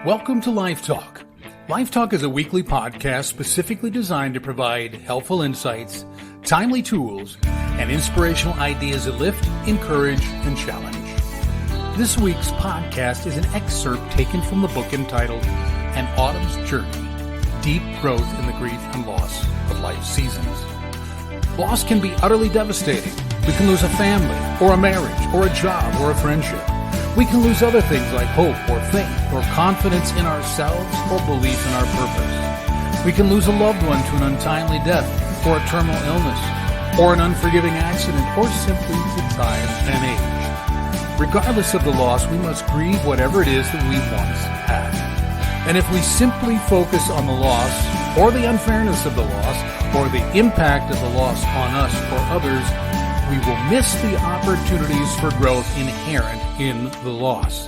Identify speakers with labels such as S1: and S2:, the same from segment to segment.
S1: Welcome to Life Talk. Life Talk is a weekly podcast specifically designed to provide helpful insights, timely tools, and inspirational ideas that lift, encourage, and challenge. This week's podcast is an excerpt taken from the book entitled An Autumn's Journey, Deep Growth in the Grief and Loss of Life's Seasons. Loss can be utterly devastating. We can lose a family, or a marriage, or a job, or a friendship. We can lose other things like hope, or faith, or confidence in ourselves, or belief in our purpose. We can lose a loved one to an untimely death, or a terminal illness, or an unforgiving accident, or simply to time and age. Regardless of the loss, we must grieve whatever it is that we once had. And if we simply focus on the loss, or the unfairness of the loss, or the impact of the loss on us or others, we will miss the opportunities for growth inherent in the loss.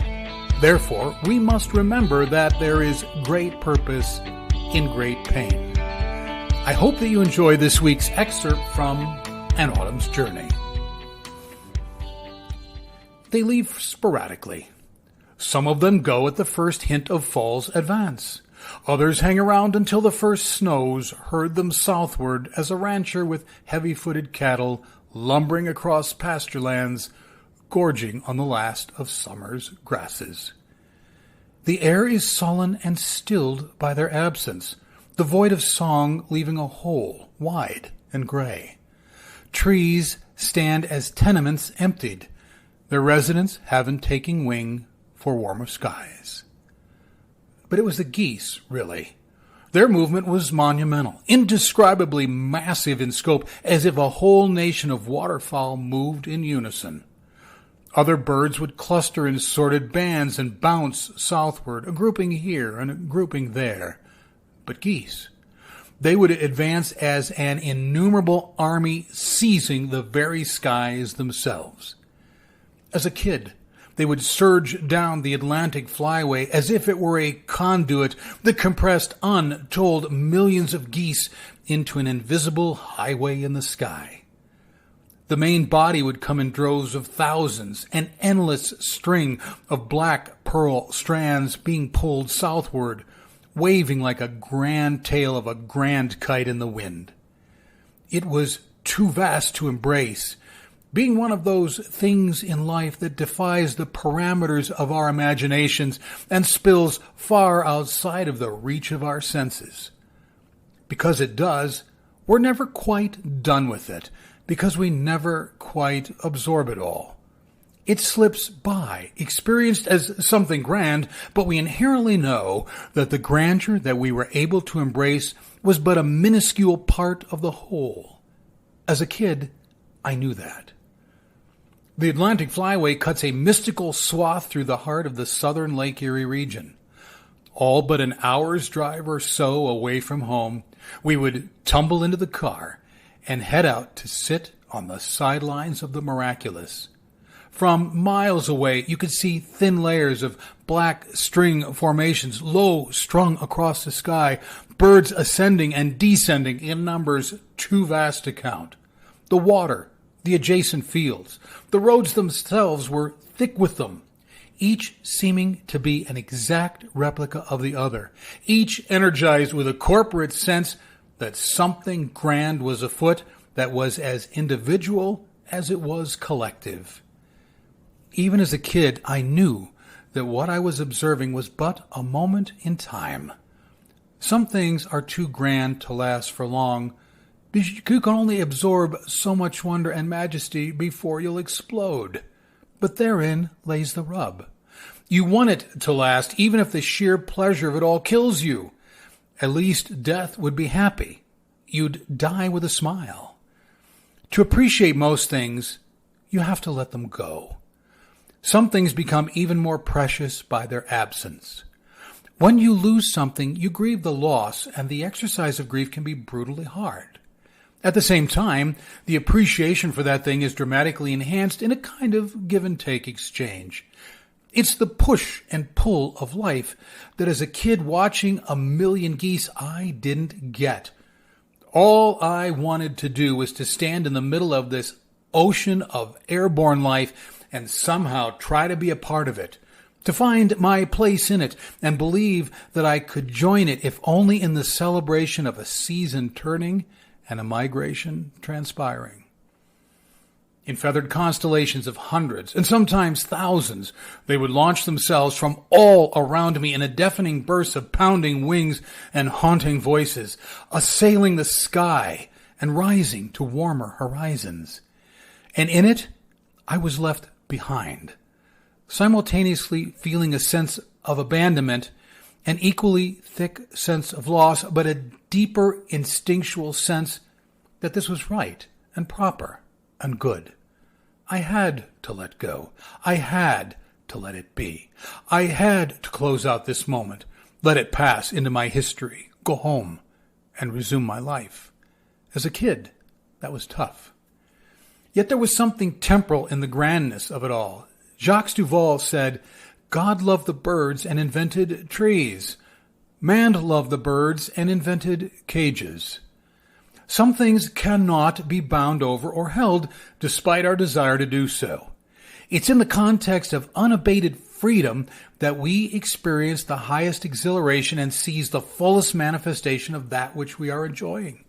S1: Therefore, we must remember that there is great purpose in great pain. I hope that you enjoy this week's excerpt from An Autumn's Journey. They leave sporadically. Some of them go at the first hint of fall's advance. Others hang around until the first snows herd them southward as a rancher with heavy-footed cattle lumbering across pasturelands, gorging on the last of summer's grasses. The air is sullen and stilled by their absence, the void of song leaving a hole, wide and gray. Trees stand as tenements emptied, their residents haven't taken wing for warmer skies. But it was the geese, really. Their movement was monumental, indescribably massive in scope, as if a whole nation of waterfowl moved in unison. Other birds would cluster in sordid bands and bounce southward, a grouping here and a grouping there. But geese, they would advance as an innumerable army seizing the very skies themselves. As a kid, they would surge down the Atlantic flyway as if it were a conduit that compressed untold millions of geese into an invisible highway in the sky. The main body would come in droves of thousands, an endless string of black pearl strands being pulled southward, waving like a grand tail of a grand kite in the wind. It was too vast to embrace, being one of those things in life that defies the parameters of our imaginations and spills far outside of the reach of our senses. Because it does, we're never quite done with it, because we never quite absorb it all. It slips by, experienced as something grand, but we inherently know that the grandeur that we were able to embrace was but a minuscule part of the whole. As a kid, I knew that. The Atlantic Flyway cuts a mystical swath through the heart of the southern Lake Erie region. All but an hour's drive or so away from home, we would tumble into the car and head out to sit on the sidelines of the miraculous. From miles away, you could see thin layers of black string formations low strung across the sky, birds ascending and descending in numbers too vast to count. The water, the adjacent fields, the roads themselves were thick with them, each seeming to be an exact replica of the other, each energized with a corporate sense that something grand was afoot that was as individual as it was collective. Even as a kid, I knew that what I was observing was but a moment in time. Some things are too grand to last for long. You can only absorb so much wonder and majesty before you'll explode. But therein lays the rub. You want it to last, even if the sheer pleasure of it all kills you. At least death would be happy. You'd die with a smile. To appreciate most things, you have to let them go. Some things become even more precious by their absence. When you lose something, you grieve the loss, and the exercise of grief can be brutally hard. At the same time, the appreciation for that thing is dramatically enhanced in a kind of give-and-take exchange. It's the push and pull of life that as a kid watching a million geese I didn't get. All I wanted to do was to stand in the middle of this ocean of airborne life and somehow try to be a part of it, to find my place in it and believe that I could join it if only in the celebration of a season turning and a migration transpiring. In feathered constellations of hundreds and sometimes thousands, they would launch themselves from all around me in a deafening burst of pounding wings and haunting voices, assailing the sky and rising to warmer horizons. And in it, I was left behind, simultaneously feeling a sense of abandonment, an equally thick sense of loss, but a deeper instinctual sense that this was right and proper and good. I had to let go. I had to let it be. I had to close out this moment, let it pass into my history, go home, and resume my life. As a kid, that was tough. Yet there was something temporal in the grandness of it all. Jacques Duval said, God loved the birds and invented trees. Man loved the birds and invented cages. Some things cannot be bound over or held, despite our desire to do so. It's in the context of unabated freedom that we experience the highest exhilaration and seize the fullest manifestation of that which we are enjoying.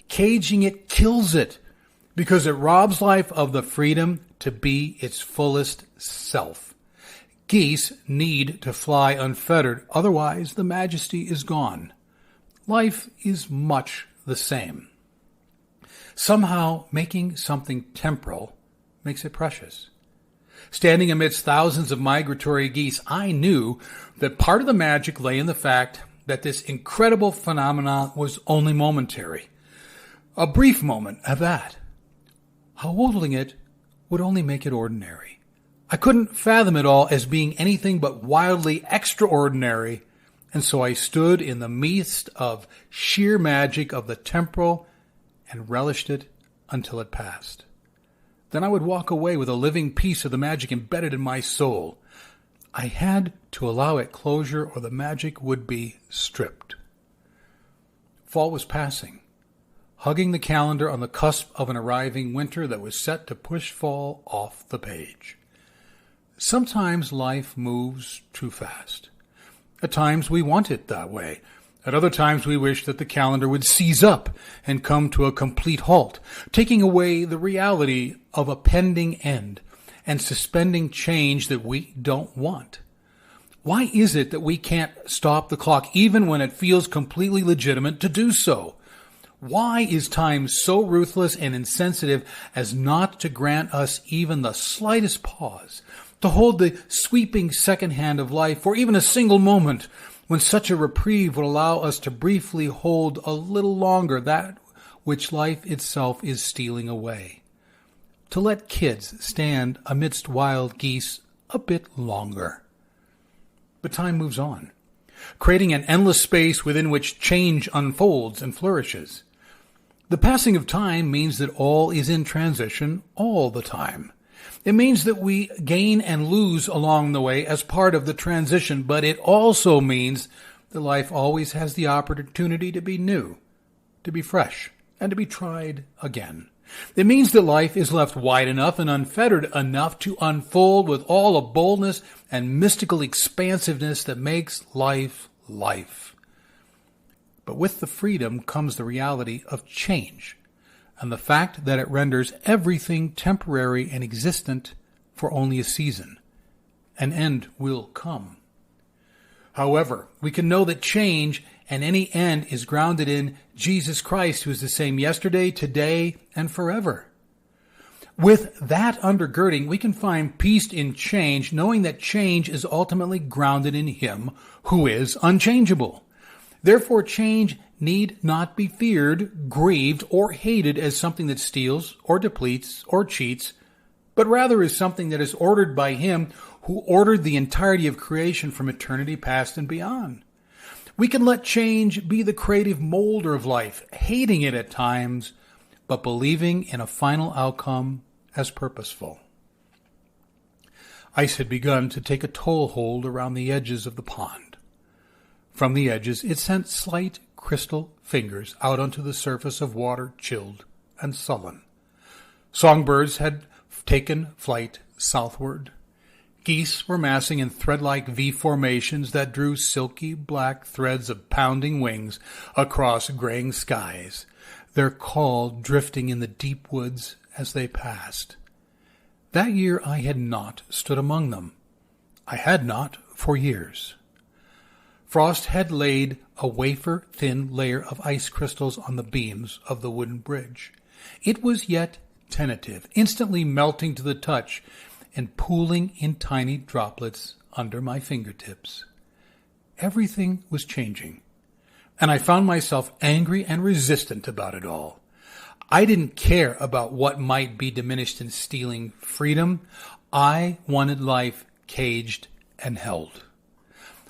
S1: Caging it kills it, because it robs life of the freedom to be its fullest self. Geese need to fly unfettered, otherwise the majesty is gone. Life is much the same. Somehow making something temporal makes it precious. Standing amidst thousands of migratory geese, I knew that part of the magic lay in the fact that this incredible phenomenon was only momentary. A brief moment at that. Holding it would only make it ordinary. I couldn't fathom it all as being anything but wildly extraordinary, and so I stood in the midst of sheer magic of the temporal and relished it until it passed. Then I would walk away with a living piece of the magic embedded in my soul. I had to allow it closure or the magic would be stripped. Fall was passing, hugging the calendar on the cusp of an arriving winter that was set to push fall off the page. Sometimes life moves too fast. At times we want it that way. At other times we wish that the calendar would seize up and come to a complete halt, taking away the reality of a pending end and suspending change that we don't want. Why is it that we can't stop the clock even when it feels completely legitimate to do so? Why is time so ruthless and insensitive as not to grant us even the slightest pause, to hold the sweeping second hand of life for even a single moment, when such a reprieve would allow us to briefly hold a little longer that which life itself is stealing away? To let kids stand amidst wild geese a bit longer. But time moves on, creating an endless space within which change unfolds and flourishes. The passing of time means that all is in transition all the time. It means that we gain and lose along the way as part of the transition, but it also means that life always has the opportunity to be new, to be fresh, and to be tried again. It means that life is left wide enough and unfettered enough to unfold with all the boldness and mystical expansiveness that makes life life. But with the freedom comes the reality of change, and the fact that it renders everything temporary and existent for only a season. An end will come. However, we can know that change and any end is grounded in Jesus Christ, who is the same yesterday, today, and forever. With that undergirding, we can find peace in change, knowing that change is ultimately grounded in Him who is unchangeable. Therefore, change need not be feared, grieved, or hated as something that steals or depletes or cheats, but rather as something that is ordered by Him who ordered the entirety of creation from eternity past and beyond. We can let change be the creative molder of life, hating it at times, but believing in a final outcome as purposeful. Ice had begun to take a toehold around the edges of the pond. From the edges, it sent slight crystal fingers out onto the surface of water, chilled and sullen. Songbirds had taken flight southward. Geese were massing in thread-like V formations that drew silky black threads of pounding wings across graying skies, their call drifting in the deep woods as they passed. That year I had not stood among them. I had not for years. Frost had laid a wafer-thin layer of ice crystals on the beams of the wooden bridge. It was yet tentative, instantly melting to the touch and pooling in tiny droplets under my fingertips. Everything was changing, and I found myself angry and resistant about it all. I didn't care about what might be diminished in stealing freedom. I wanted life caged and held.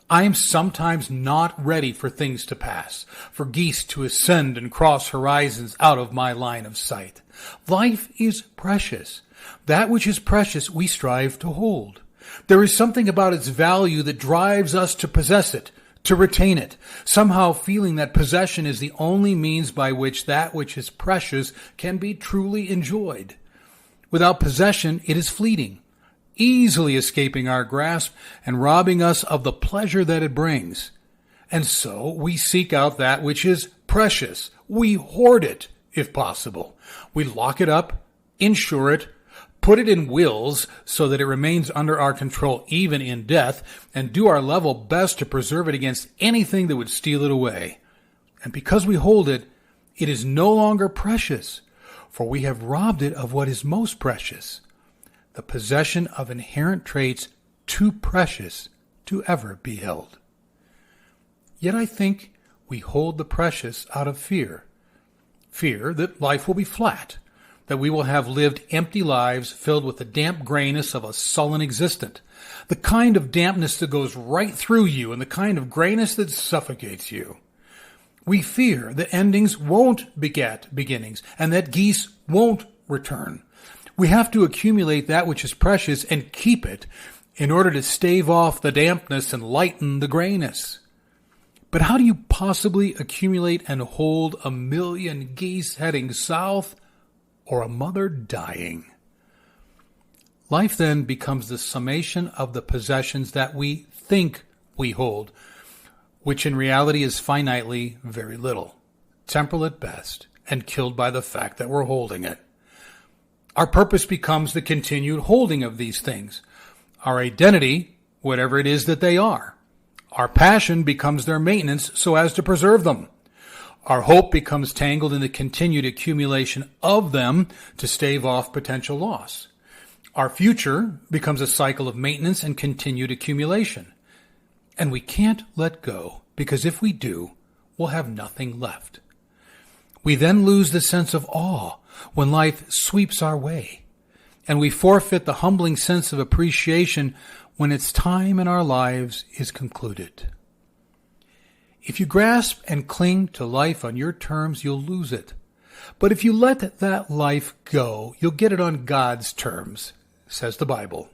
S1: I am sometimes not ready for things to pass, for geese to ascend and cross horizons out of my line of sight. Life is precious. That which is precious we strive to hold. There is something about its value that drives us to possess it, to retain it, somehow feeling that possession is the only means by which that which is precious can be truly enjoyed. Without possession, it is fleeting, easily escaping our grasp and robbing us of the pleasure that it brings. And so we seek out that which is precious. We hoard it, if possible. We lock it up, insure it, put it in wills so that it remains under our control even in death, and do our level best to preserve it against anything that would steal it away. And because we hold it, it is no longer precious, for we have robbed it of what is most precious, the possession of inherent traits too precious to ever be held. Yet I think we hold the precious out of fear. Fear that life will be flat, that we will have lived empty lives filled with the damp grayness of a sullen existence, the kind of dampness that goes right through you and the kind of grayness that suffocates you. We fear that endings won't beget beginnings and that geese won't return. We have to accumulate that which is precious and keep it in order to stave off the dampness and lighten the grayness. But how do you possibly accumulate and hold 1,000,000 geese heading south or a mother dying? Life then becomes the summation of the possessions that we think we hold, which in reality is finitely very little, temporal at best, and killed by the fact that we're holding it. Our purpose becomes the continued holding of these things. Our identity, whatever it is that they are. Our passion becomes their maintenance so as to preserve them. Our hope becomes tangled in the continued accumulation of them to stave off potential loss. Our future becomes a cycle of maintenance and continued accumulation. And we can't let go, because if we do, we'll have nothing left. We then lose the sense of awe when life sweeps our way, and we forfeit the humbling sense of appreciation when its time in our lives is concluded. If you grasp and cling to life on your terms, you'll lose it. But if you let that life go, you'll get it on God's terms, says the Bible.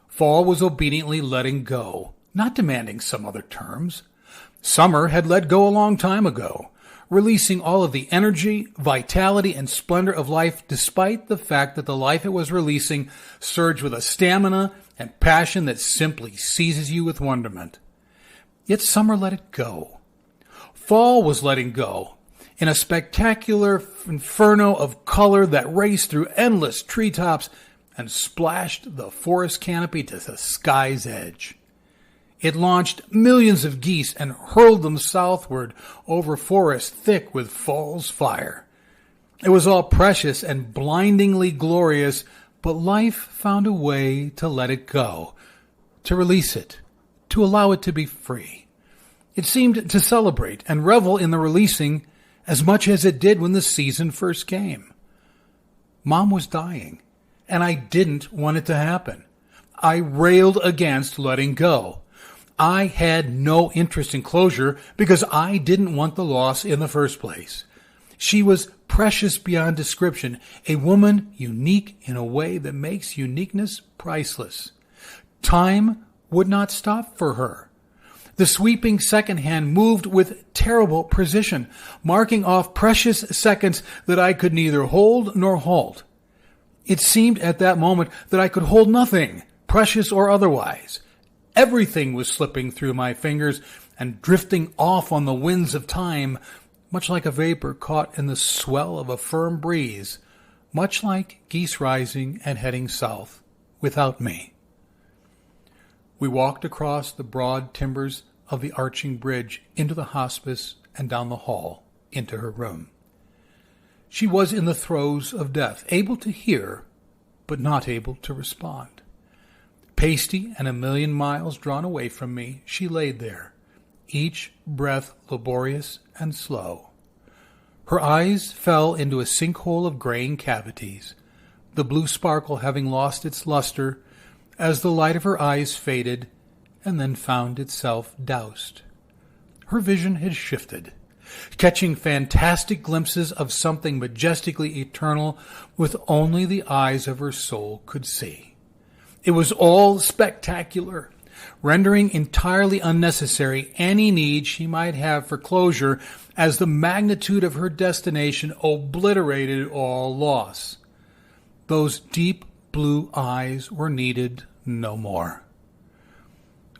S1: Fall was obediently letting go, not demanding some other terms. Summer had let go a long time ago, releasing all of the energy, vitality, and splendor of life, despite the fact that the life it was releasing surged with a stamina and passion that simply seizes you with wonderment. Yet summer let it go. Fall was letting go in a spectacular inferno of color that raced through endless treetops and splashed the forest canopy to the sky's edge. It launched millions of geese and hurled them southward over forests thick with fall's fire. It was all precious and blindingly glorious, but life found a way to let it go, to release it, to allow it to be free. It seemed to celebrate and revel in the releasing as much as it did when the season first came. Mom was dying, and I didn't want it to happen. I railed against letting go. I had no interest in closure because I didn't want the loss in the first place. She was precious beyond description, a woman unique in a way that makes uniqueness priceless. Time would not stop for her. The sweeping second hand moved with terrible precision, marking off precious seconds that I could neither hold nor halt. It seemed at that moment that I could hold nothing, precious or otherwise. Everything was slipping through my fingers and drifting off on the winds of time, much like a vapor caught in the swell of a firm breeze, much like geese rising and heading south without me. We walked across the broad timbers of the arching bridge into the hospice and down the hall into her room. She was in the throes of death, able to hear, but not able to respond. Pasty and a million miles drawn away from me, she laid there, each breath laborious and slow. Her eyes fell into a sinkhole of graying cavities, the blue sparkle having lost its luster as the light of her eyes faded and then found itself doused. Her vision had shifted, catching fantastic glimpses of something majestically eternal with only the eyes of her soul could see. It was all spectacular, rendering entirely unnecessary any need she might have for closure, as the magnitude of her destination obliterated all loss. Those deep blue eyes were needed no more.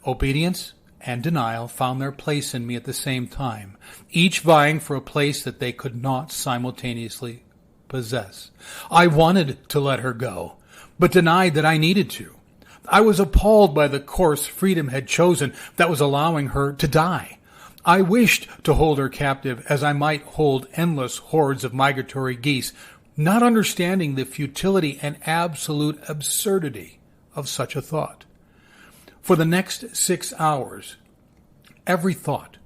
S1: Obedience and denial found their place in me at the same time, each vying for a place that they could not simultaneously possess. I wanted to let her go, but denied that I needed to. I was appalled by the course freedom had chosen that was allowing her to die. I wished to hold her captive as I might hold endless hordes of migratory geese, not understanding the futility and absolute absurdity of such a thought. For the next 6 hours, every thought,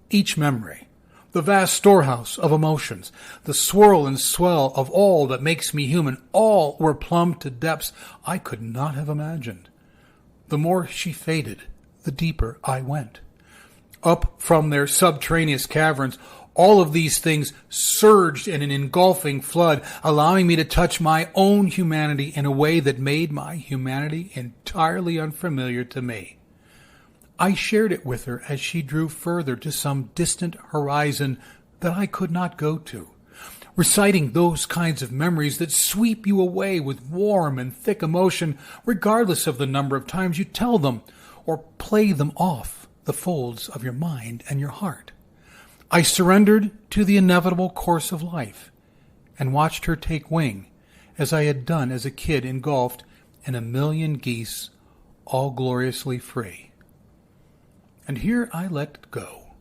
S1: each memory, the vast storehouse of emotions, the swirl and swell of all that makes me human, all were plumbed to depths I could not have imagined. The more she faded, the deeper I went. Up from their subterraneous caverns, all of these things surged in an engulfing flood, allowing me to touch my own humanity in a way that made my humanity entirely unfamiliar to me. I shared it with her as she drew further to some distant horizon that I could not go to, reciting those kinds of memories that sweep you away with warm and thick emotion, regardless of the number of times you tell them or play them off the folds of your mind and your heart. I surrendered to the inevitable course of life and watched her take wing, as I had done as a kid engulfed in a million geese, all gloriously free. And here I let go.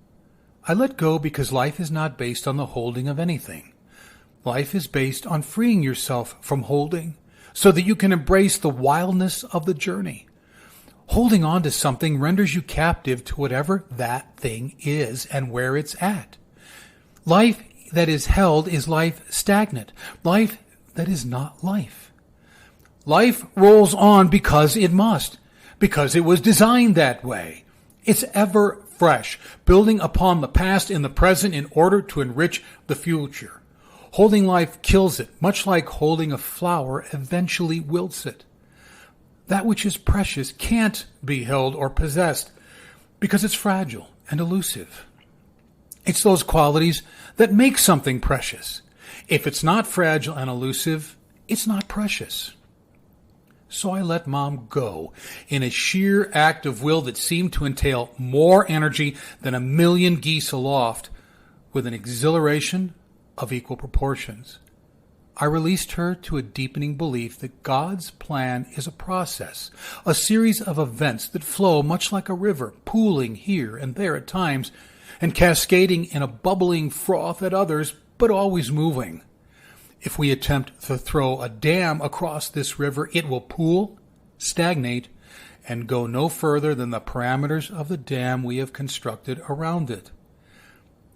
S1: I let go because life is not based on the holding of anything. Life is based on freeing yourself from holding so that you can embrace the wildness of the journey. Holding on to something renders you captive to whatever that thing is and where it's at. Life that is held is life stagnant, life that is not life. Life rolls on because it must, because it was designed that way. It's ever fresh, building upon the past in the present in order to enrich the future. Holding life kills it, much like holding a flower eventually wilts it. That which is precious can't be held or possessed because it's fragile and elusive. It's those qualities that make something precious. If it's not fragile and elusive, it's not precious. So I let Mom go in a sheer act of will that seemed to entail more energy than a million geese aloft, with an exhilaration of equal proportions. I released her to a deepening belief that God's plan is a process, a series of events that flow much like a river, pooling here and there at times, and cascading in a bubbling froth at others, but always moving. If we attempt to throw a dam across this river, it will pool, stagnate, and go no further than the parameters of the dam we have constructed around it.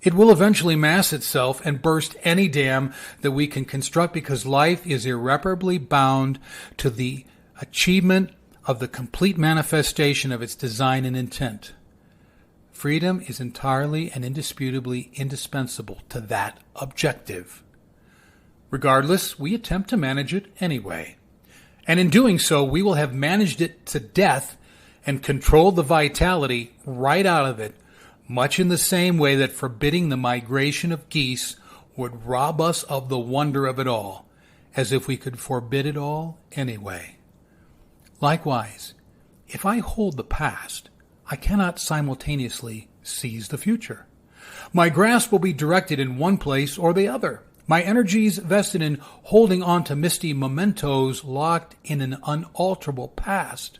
S1: It will eventually mass itself and burst any dam that we can construct because life is irreparably bound to the achievement of the complete manifestation of its design and intent. Freedom is entirely and indisputably indispensable to that objective. Regardless, we attempt to manage it anyway. And in doing so, we will have managed it to death and controlled the vitality right out of it, much in the same way that forbidding the migration of geese would rob us of the wonder of it all, as if we could forbid it all anyway. Likewise, If I hold the past, I cannot simultaneously seize the future. My grasp will be directed in one place or the other. My energies vested in holding on to misty mementos locked in an unalterable past.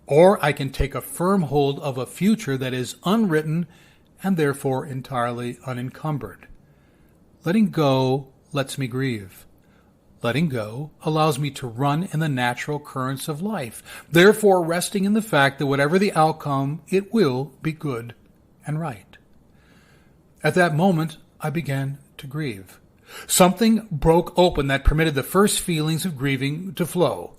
S1: Or I can take a firm hold of a future that is unwritten and therefore entirely unencumbered. Letting go lets me grieve. Letting go allows me to run in the natural currents of life, therefore resting in the fact that whatever the outcome, it will be good and right. At that moment, I began to grieve. Something broke open that permitted the first feelings of grieving to flow.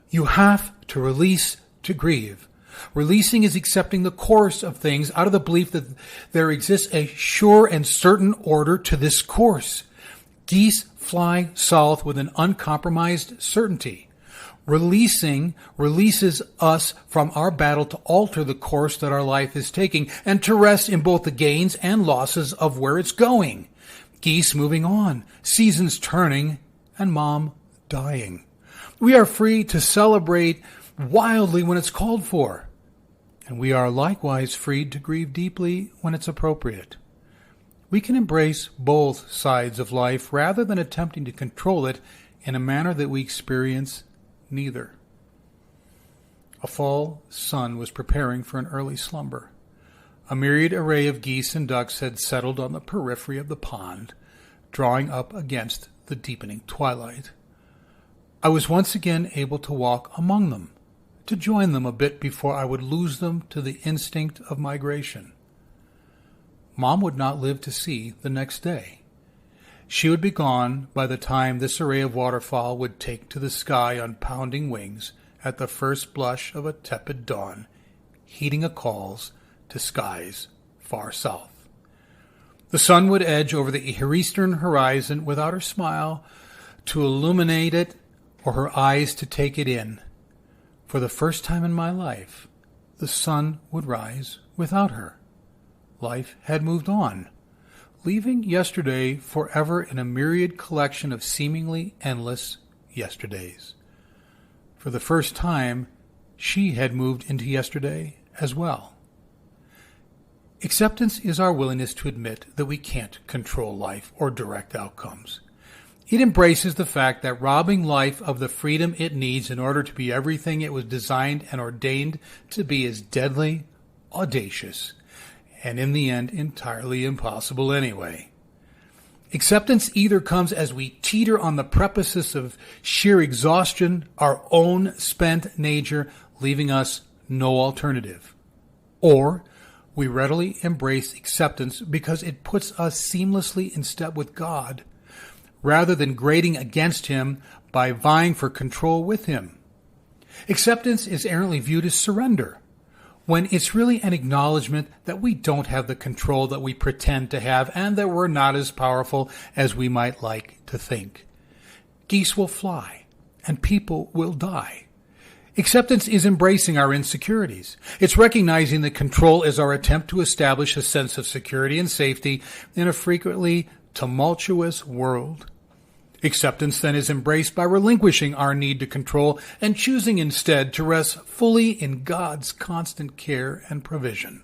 S1: You have to release to grieve. Releasing is accepting the course of things out of the belief that there exists a sure and certain order to this course. Geese fly south with an uncompromised certainty. Releasing releases us from our battle to alter the course that our life is taking and to rest in both the gains and losses of where it's going. Geese moving on, seasons turning, and mom dying. We are free to celebrate wildly when it's called for. And we are likewise freed to grieve deeply when it's appropriate. We can embrace both sides of life rather than attempting to control it in a manner that we experience neither. A fall sun was preparing for an early slumber. A myriad array of geese and ducks had settled on the periphery of the pond, drawing up against the deepening twilight. I was once again able to walk among them, to join them a bit before I would lose them to the instinct of migration. Mom would not live to see the next day. She would be gone by the time this array of waterfowl would take to the sky on pounding wings at the first blush of a tepid dawn, heeding a calls to skies far south. The sun would edge over the eastern horizon without her smile to illuminate it or her eyes to take it in. For the first time in my life, the sun would rise without her. Life had moved on, leaving yesterday forever in a myriad collection of seemingly endless yesterdays. For the first time, she had moved into yesterday as well. Acceptance is our willingness to admit that we can't control life or direct outcomes. It embraces the fact that robbing life of the freedom it needs in order to be everything it was designed and ordained to be is deadly, audacious, and in the end entirely impossible anyway. Acceptance either comes as we teeter on the precipice of sheer exhaustion, our own spent nature, leaving us no alternative, or we readily embrace acceptance because it puts us seamlessly in step with God, rather than grating against him by vying for control with him. Acceptance is errantly viewed as surrender, when it's really an acknowledgement that we don't have the control that we pretend to have and that we're not as powerful as we might like to think. Geese will fly, and people will die. Acceptance is embracing our insecurities. It's recognizing that control is our attempt to establish a sense of security and safety in a frequently tumultuous world. Acceptance then is embraced by relinquishing our need to control and choosing instead to rest fully in God's constant care and provision.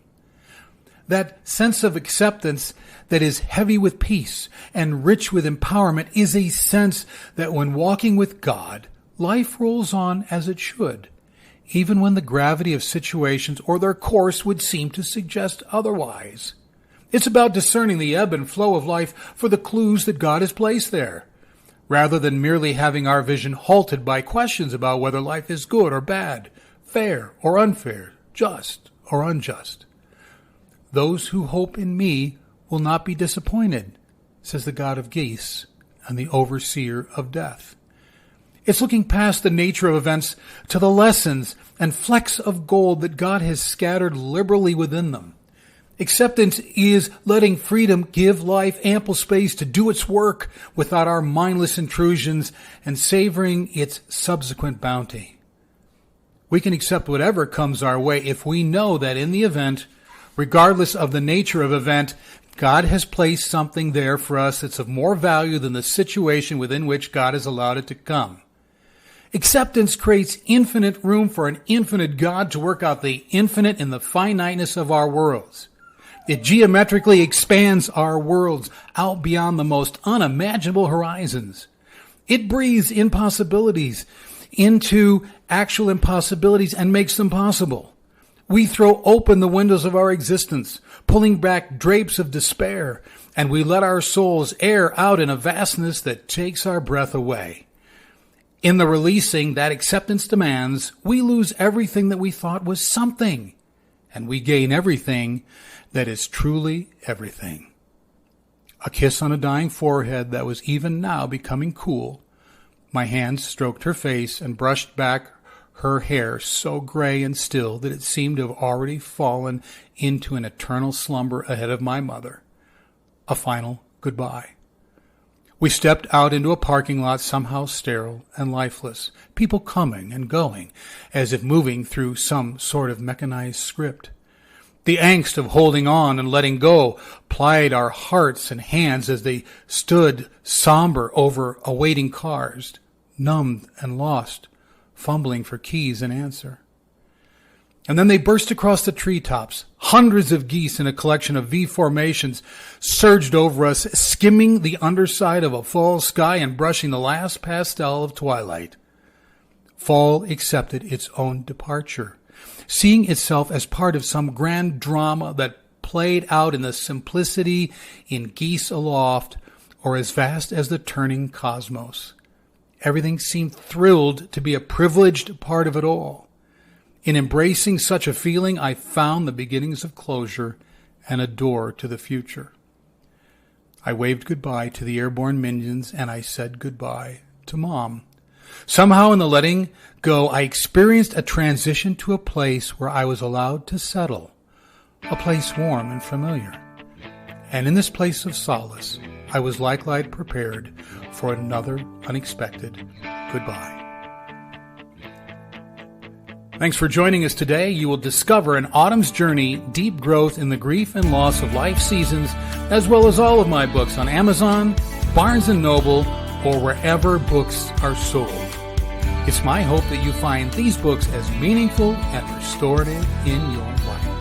S1: That sense of acceptance that is heavy with peace and rich with empowerment is a sense that when walking with God, life rolls on as it should, even when the gravity of situations or their course would seem to suggest otherwise. It's about discerning the ebb and flow of life for the clues that God has placed there, rather than merely having our vision halted by questions about whether life is good or bad, fair or unfair, just or unjust. Those who hope in me will not be disappointed, says the God of geese and the overseer of death. It's looking past the nature of events to the lessons and flecks of gold that God has scattered liberally within them. Acceptance is letting freedom give life ample space to do its work without our mindless intrusions and savoring its subsequent bounty. We can accept whatever comes our way if we know that in the event, regardless of the nature of event, God has placed something there for us that's of more value than the situation within which God has allowed it to come. Acceptance creates infinite room for an infinite God to work out the infinite in the finiteness of our worlds. It geometrically expands our worlds out beyond the most unimaginable horizons. It breathes impossibilities into actual impossibilities and makes them possible. We throw open the windows of our existence, pulling back drapes of despair, and we let our souls air out in a vastness that takes our breath away. In the releasing that acceptance demands, we lose everything that we thought was something, and we gain everything that is truly everything. A kiss on a dying forehead that was even now becoming cool. My hands stroked her face and brushed back her hair so gray and still that it seemed to have already fallen into an eternal slumber ahead of my mother. A final goodbye. We stepped out into a parking lot somehow sterile and lifeless, people coming and going, as if moving through some sort of mechanized script. The angst of holding on and letting go plied our hearts and hands as they stood somber over awaiting cars, numbed and lost, fumbling for keys and answer. And then they burst across the treetops. Hundreds of geese in a collection of V formations surged over us, skimming the underside of a fall sky and brushing the last pastel of twilight. Fall accepted its own departure, seeing itself as part of some grand drama that played out in the simplicity in geese aloft or as vast as the turning cosmos. Everything seemed thrilled to be a privileged part of it all. In embracing such a feeling, I found the beginnings of closure and a door to the future. I waved goodbye to the airborne minions, and I said goodbye to Mom. Somehow in the letting go, I experienced a transition to a place where I was allowed to settle, a place warm and familiar. And in this place of solace, I was likewise prepared for another unexpected goodbye. Thanks for joining us today. You will discover an autumn's journey, deep growth in the grief and loss of life seasons, as well as all of my books on Amazon, Barnes & Noble, or wherever books are sold. It's my hope that you find these books as meaningful and restorative in your life.